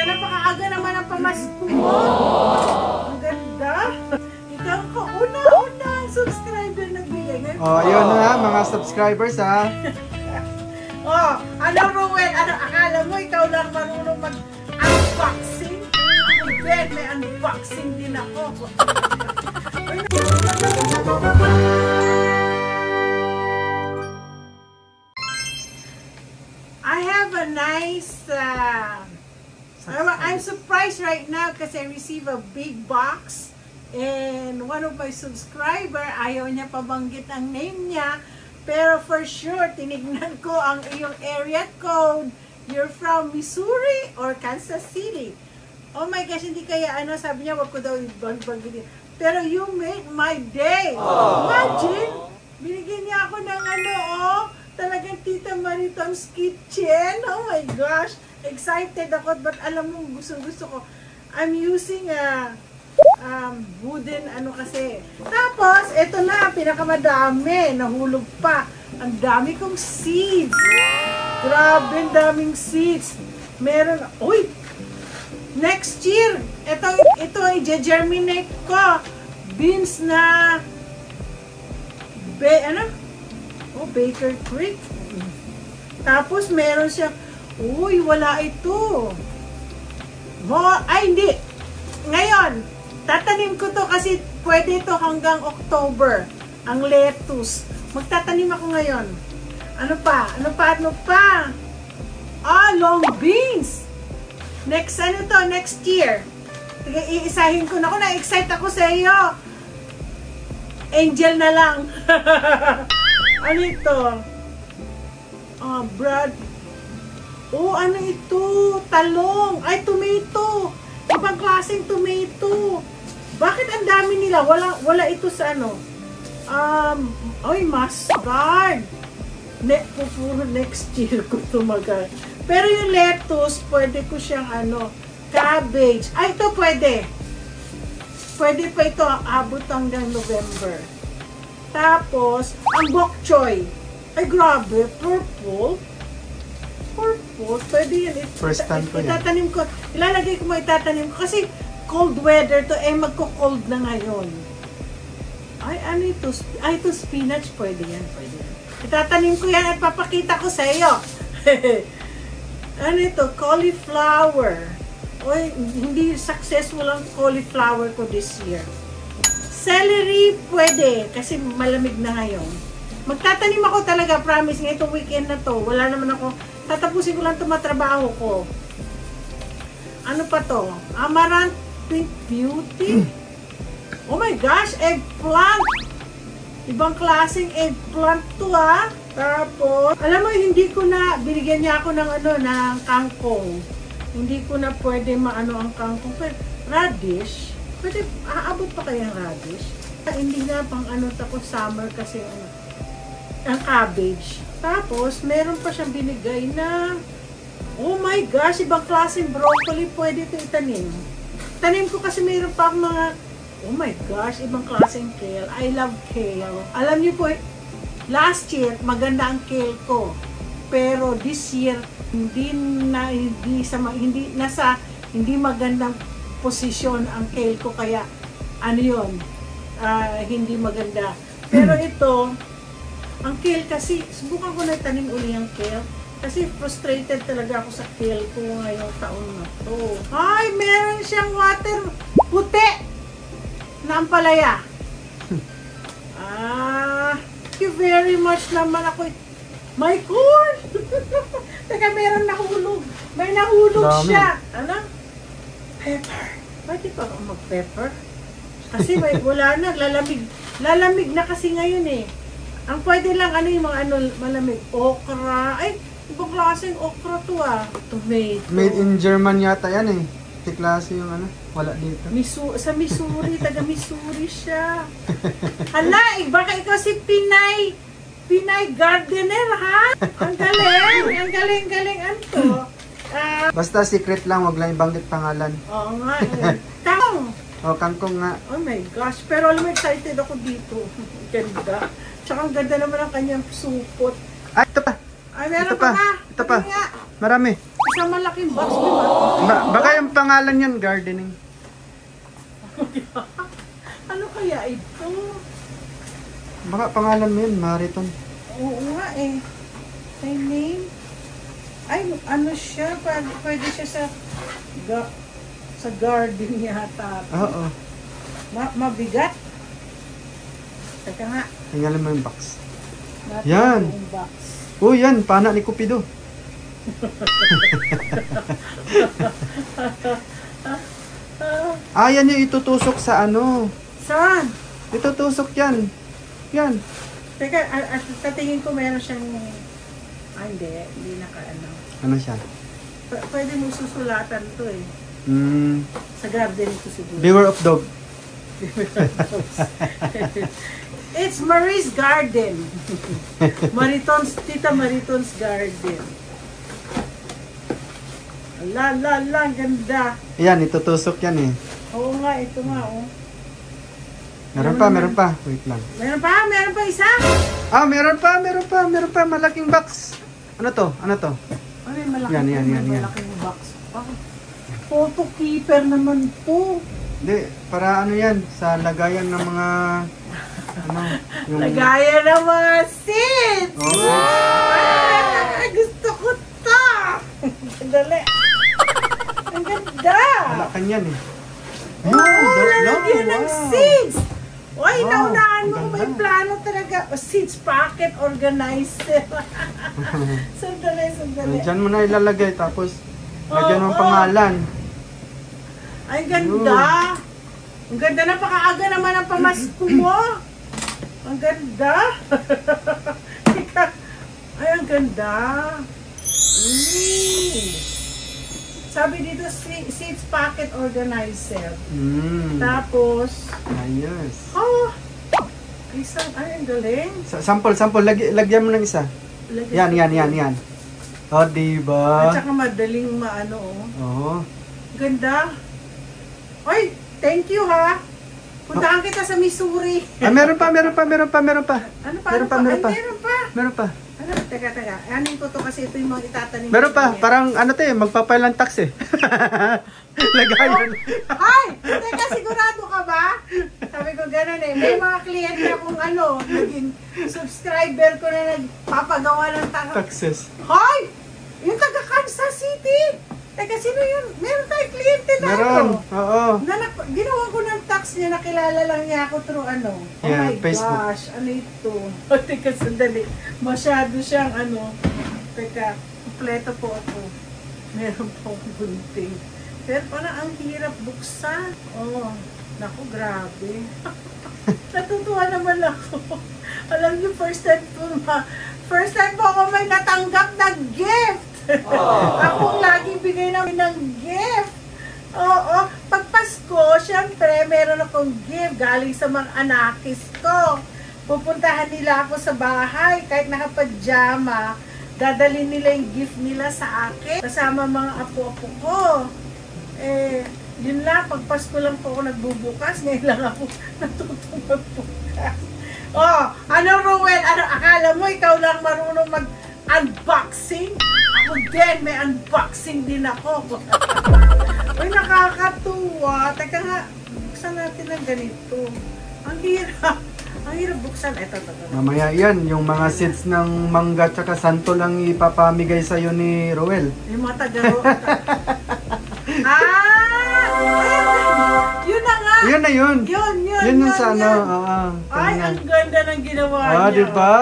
ganda, napakaaga naman ang pamasko mo. Ang ganda. Ikaw ko, una subscriber nagbigay. Oh, yun na mga subscribers ha. Oh, ano Ruel, ano akala mo ikaw lang marunong mag-unboxing? Ben, may unboxing din ako. I have a nice I'm surprised right now kasi I receive a big box and one of my subscriber, ayaw niya pabanggit ang name niya, pero for sure tinignan ko ang iyong area code. You're from Missouri or Kansas City. Oh my gosh, hindi kaya sabi niya wag ko daw banggitin. Pero you made my day. Imagine, binigyan niya ako ng talagang Tita Maritom's Kitchen. Oh my gosh, excited ako, but alam mo, gusto ko. I'm using a wooden kasi. Tapos, ito na, pinakamadami, nahulog pa. Ang dami kong seeds. Grabe, ang daming seeds. Meron, next year, ito i-germinate ko. Beans na, Baker Creek. Tapos, meron siya, wala ito. Hindi. Ngayon, tatanim ko to kasi pwede ito hanggang October. Ang lettuce. Magtatanim ako ngayon. Ano pa? Long beans. Next year. Iisahin ko na ako. Na-excite ako sa iyo. Angel na lang. Ano ito? Brad. Ano ito? Talong. Ay, tomato. Ibang klaseng tomato. Bakit ang dami nila? Wala ito sa mustard. Puro next year ko tumagal. Pero yung lettuce, pwede ko siyang cabbage. Ay, ito pwede. Pwede pa ito abot hanggang November. Tapos, ang bok choy. Ay, grabe. Purple. Pwede yan. First time ko yan. Itatanim ko. Ilalagay ko itatanim ko. Kasi cold weather to. Magko-cold na ngayon. Ay, ano ito? Ito spinach. Pwede yan. Itatanim ko yan at papakita ko sa iyo. Ano ito? Cauliflower. Hindi successful ang cauliflower ko this year. Celery, pwede. Kasi malamig na ngayon. Magtatanim ako talaga, promise. Ngayong weekend na to. Wala naman ako. Tatapusin ko lang ito matrabaho ko. Ano pa to? Amaranth Pink Beauty. Oh my gosh, eggplant. Ibang klaseng eggplant to Tapos, alam mo, hindi ko na, binigyan niya ako ng ng kangkong. Hindi ko na pwede ang kangkong. Pero radish, pwede, aabot pa kaya ang radish? Hindi nga pang tapos summer kasi ang cabbage. Tapos, meron pa siyang binigay na, oh my gosh, ibang klaseng broccoli, pwede ito itanim. Tanim ko kasi meron pa mga, oh my gosh, ibang klaseng kale. I love kale. Alam niyo po, last year, maganda ang kale ko. Pero this year, hindi magandang posisyon ang kale ko. Kaya, hindi maganda. Pero ito, ang kale kasi, subukan ko na itanim uli ang kale. Kasi frustrated talaga ako sa kale ko ngayong taon na to. Ay, meron siyang water puti na ampalaya. Thank you very much naman ako. My corn! Teka, meron nahulog. May nahulog siya. Ano? Pepper. Pwede pa ako mag-pepper? Kasi wala na, lalamig na kasi ngayon Ang pwede lang, yung mga malamig. Okra. Ay, ibang klaseng okra to Tomato. Made in German yata yan Ito klase yung wala dito. Sa Missouri, taga Missouri siya. Hala, baka ikaw si Pinay gardener, ha? Ang galing. Anto. Basta secret lang, wag lang ibanggit pangalan. Oo nga Kangkong. Kangkong nga. Oh my gosh, pero alam mo, excited ako dito. Ganda. Tsaka ang ganda naman ang kanyang supot. Ay, ito pa. Ay, meron pa. Ito pa. Marami. Isang malaking box, di ba? Baka pangalan yan, gardening. Ano kaya ito? Baka pangalan mo yun, Mariton. Oo nga eh. May name. Ay, ano siya? Pwede siya sa garden yata. Oo. Mabigat. Teka nga. Tingnan mo yung box. Natin Yan. yung box. Oh, yan. Pana ni Cupido. Yan yung itutusok sa ano. Saan? Itutusok yan. Yan. Teka, tatingin ko meron siyang... hindi naka-ano. Ano siya? Pwede mo susulatan to eh. Sa garden ito siguro. Beware of dog. It's Marie's garden. Tita Mariton's garden. La, ganda. Yan, itutusok yan eh. Oo nga, ito nga oh. Meron pa. Wait lang. Meron pa isa? Meron pa. Malaking box. Ano to? Ano yung malaking Yan. malaking box? Photo keeper naman po. Hindi, para ano yan, sa lagayan ng mga, Lagayan ng mga seeds! Gusto ko to! Dali. Ang ganda! Malakan yan eh. Lalagyan ng seeds! Uy, naunaan mo, may ganda. plano talaga. Seeds packet organizer. Sandali. Diyan mo na ilalagay, tapos lagyan mo ang pangalan. Ay, ganda! Ang ganda, napakaaga naman ang pamasko mo. Ang ganda. Ay, ang ganda. Sabi dito, seeds packet organizer. Tapos, Ayos. isang, ang galing. Sample. Lagyan mo ng isa. Yan. O, diba? At saka madaling maano, Oo. Ganda. Oy, thank you ha. Puntahan kita sa Missouri. Meron pa. Ano pa? Meron pa. Meron pa. Ano? Teka. Anin ko to kasi ito yung mga itatanim. Meron pa. Parang magpapail ng tax eh. Lagayan. Ay! Teka, sigurado ka ba? Sabi ko gano'n eh. May mga kliyente akong naging subscriber ko na nagpapagawa ng Taxes. Hoy! Yung taga Kansas City! Teka, sino yun? Meron tayong kliyente na Meron. Oo. Ginawa ko ng tax niya, nakilala lang niya ako through Yeah, my Facebook. gosh, ano ito? Teka, sandali. Masyado siyang Teka, kompleto po ako. Meron po akong gunting. Pero parang ang hirap buksan. Naku, grabe. Natutuwa naman ako. Alam niyo, first time po ako may natanggap na gift. Ako lagi bigay namin ng gift. Oo. Pag Pasko, syempre, meron akong gift galing sa mga anakis ko. Pupuntahan nila ako sa bahay, kahit nakapadyama, dadalhin nila yung gift nila sa akin. Kasama mga apo-apo ko. Yun lang, pag Pasko lang po ako nagbubukas, ngayon lang ako natutong magbukas. Ruel? Akala mo ikaw lang marunong mag-unboxing? Ako din, may unboxing din ako. Uy, nakakatuwa. Teka nga, buksan natin ng ganito. Ang hirap. Ang hirap buksan. Ito. Mamaya yan, yung mga seeds ng mangga tsaka santo lang ipapamigay sa'yo ni Roel. Yung mga yun na nga! Yun na yun! Yun yung sa ano. Ay, ang ganda ng ginawa niya. Diba?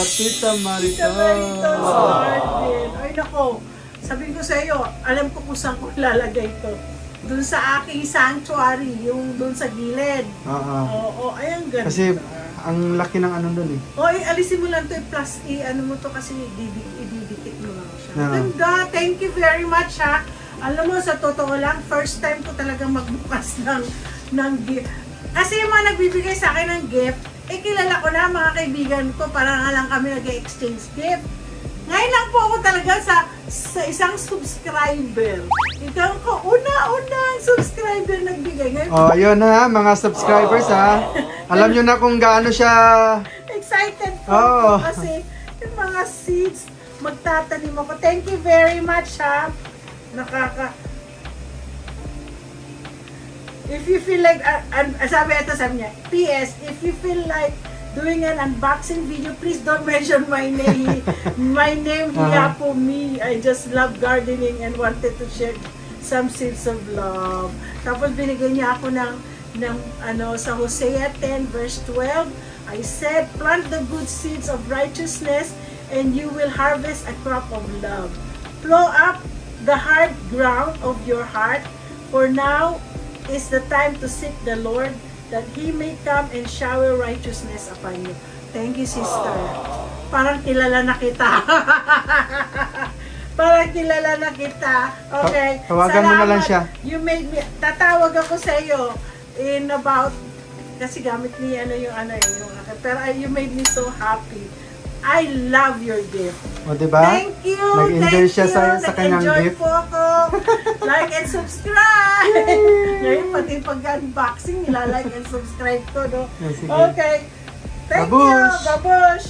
Tita Mariton. Garden. Ay, nako. Sabihin ko sa iyo, alam ko kung saan ko lalagay ito. Doon sa aking sanctuary, yung doon sa gilid. Oo, ay, ang ganda. Kasi, ang laki ng ano doon eh. Alisin mo lang ito, plus ano mo to kasi ididikit mo lang siya. Ganda, thank you very much ha. Alam mo, sa totoo lang, first time ko talagang magbukas ng gift. Kasi yung mga nagbibigay sa akin ng gift, kilala ko na mga kaibigan ko, parang lang kami nag-exchange gift. Ngayon lang po ako talaga sa isang subscriber. Ikaw ko, una-unang subscriber nagbigay. Ngayon, yun na mga subscribers ha. Alam nyo na kung gaano siya excited po kasi yung mga seeds, magtatanim ako. Thank you very much ha. If you feel like, sabi niya, PS, if you feel like doing an unboxing video, please don't mention my name. My name, Hiyapo Me. I just love gardening and wanted to share some seeds of love. Tapos binigay niya ako ng sa Hosea 10 verse 12. I said, plant the good seeds of righteousness and you will harvest a crop of love. Plow up the hard ground of your heart, for now is the time to seek the Lord, that He may come and shower righteousness upon you. Thank you, sister. Parang kilala na kita. Parang kilala na kita. Okay. Tawagan mo na lang siya. You made me, tatawag ako sa iyo in about, kasi gamit niya yung pero you made me so happy. I love your gift. O, diba? Thank you. Nag-enjoy siya sa kanyang gift. Nag-enjoy po ako. Like and subscribe. Ngayon, pati pag-unboxing, nila like and subscribe ko, no? Sige. Okay. Thank Babush! you. Babush!